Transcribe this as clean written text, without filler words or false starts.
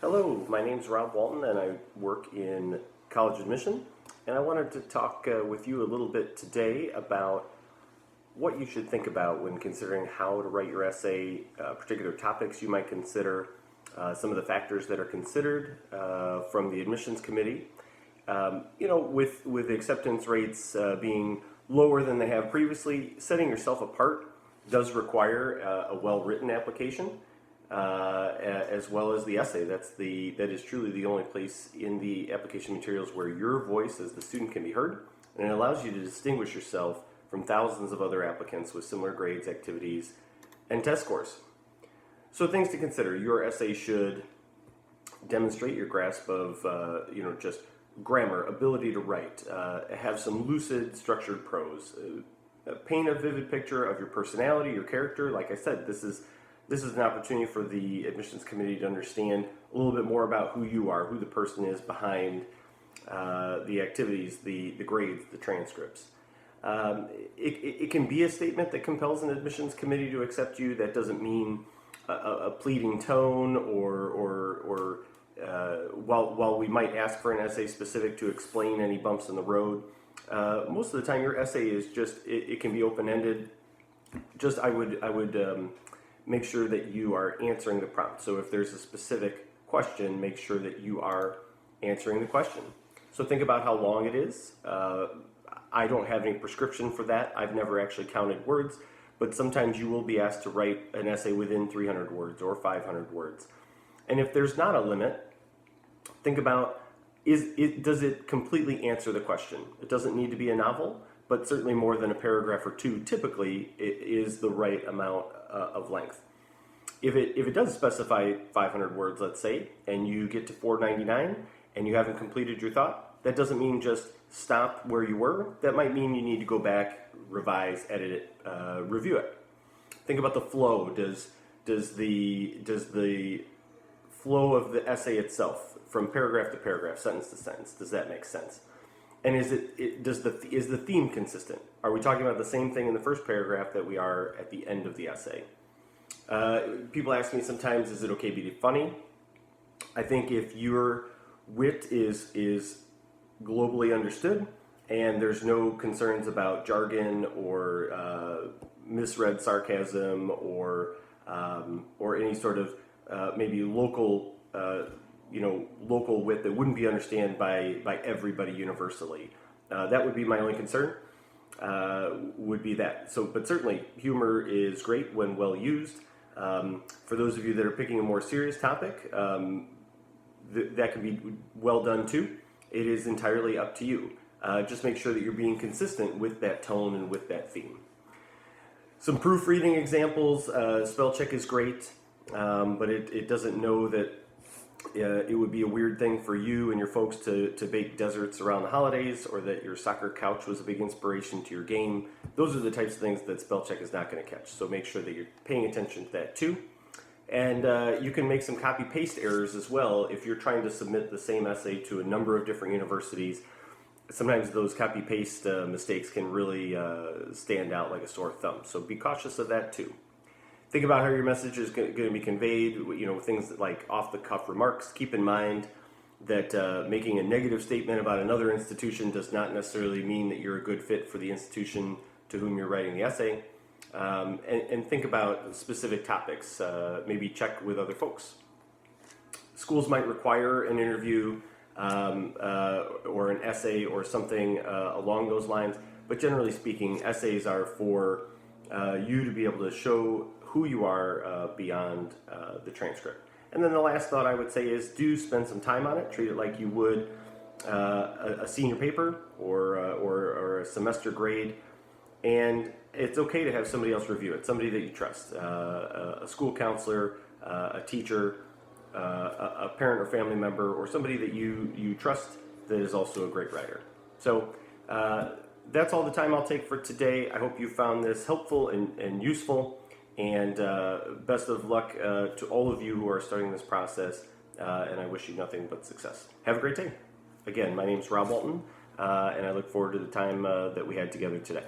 Hello, my name's Rob Walton and I work in college admission, and I wanted to talk with you a little bit today about what you should think about when considering how to write your essay, particular topics you might consider, some of the factors that are considered from the admissions committee. With acceptance rates being lower than they have previously, setting yourself apart does require a well-written application. As well as the essay. That is truly the only place in the application materials where your voice as the student can be heard, and it allows you to distinguish yourself from thousands of other applicants with similar grades, activities, and test scores. So things to consider: your essay should demonstrate your grasp of just grammar, ability to write, have some lucid, structured prose, paint a vivid picture of your personality, your character. Like I said, this is an opportunity for the admissions committee to understand a little bit more about who you are, who the person is behind the activities, the grades, the transcripts. It can be a statement that compels an admissions committee to accept you. That doesn't mean a pleading tone or while we might ask for an essay specific to explain any bumps in the road, most of the time your essay is just, it can be open-ended. Just I would make sure that you are answering the prompt. So if there's a specific question, make sure that you are answering the question. So think about how long it is. I don't have any prescription for that. I've never actually counted words, but sometimes you will be asked to write an essay within 300 words or 500 words. And if there's not a limit, think about, does it completely answer the question? It doesn't need to be a novel, but certainly more than a paragraph or two typically is the right amount of length. If it does specify 500 words, let's say, and you get to 499 and you haven't completed your thought, that doesn't mean just stop where you were. That might mean you need to go back, revise, edit it, review it. Think about the flow. Does the flow of the essay itself, from paragraph to paragraph, sentence to sentence, does that make sense? And is the theme consistent? Are we talking about the same thing in the first paragraph that we are at the end of the essay? People ask me sometimes, is it okay to be funny? I think if your wit is globally understood and there's no concerns about jargon or misread sarcasm or any sort of maybe local wit that wouldn't be understood by everybody universally. That would be my only concern, would be that. So, but certainly humor is great when well used. For those of you that are picking a more serious topic, that can be well done too. It is entirely up to you. Just make sure that you're being consistent with that tone and with that theme. Some proofreading examples. Spell check is great, but it doesn't know that it would be a weird thing for you and your folks to bake desserts around the holidays, or that your soccer couch was a big inspiration to your game. Those are the types of things that spell check is not going to catch. So make sure that you're paying attention to that too. And you can make some copy-paste errors as well if you're trying to submit the same essay to a number of different universities. Sometimes those copy-paste mistakes can really stand out like a sore thumb. So be cautious of that too. Think about how your message is going to be conveyed. Things like off-the-cuff remarks. Keep in mind that making a negative statement about another institution does not necessarily mean that you're a good fit for the institution to whom you're writing the essay. And think about specific topics. Maybe check with other folks. Schools might require an interview or an essay or something along those lines, but generally speaking, essays are for you to be able to show who you are beyond the transcript. And then the last thought I would say is, do spend some time on it. Treat it like you would a senior paper or a semester grade. And it's okay to have somebody else review it, somebody that you trust, a school counselor, a teacher, a parent or family member, or somebody that you trust that is also a great writer. So that's all the time I'll take for today. I hope you found this helpful and useful. And best of luck to all of you who are starting this process, and I wish you nothing but success. Have a great day. Again, my name's Rob Walton, and I look forward to the time that we had together today.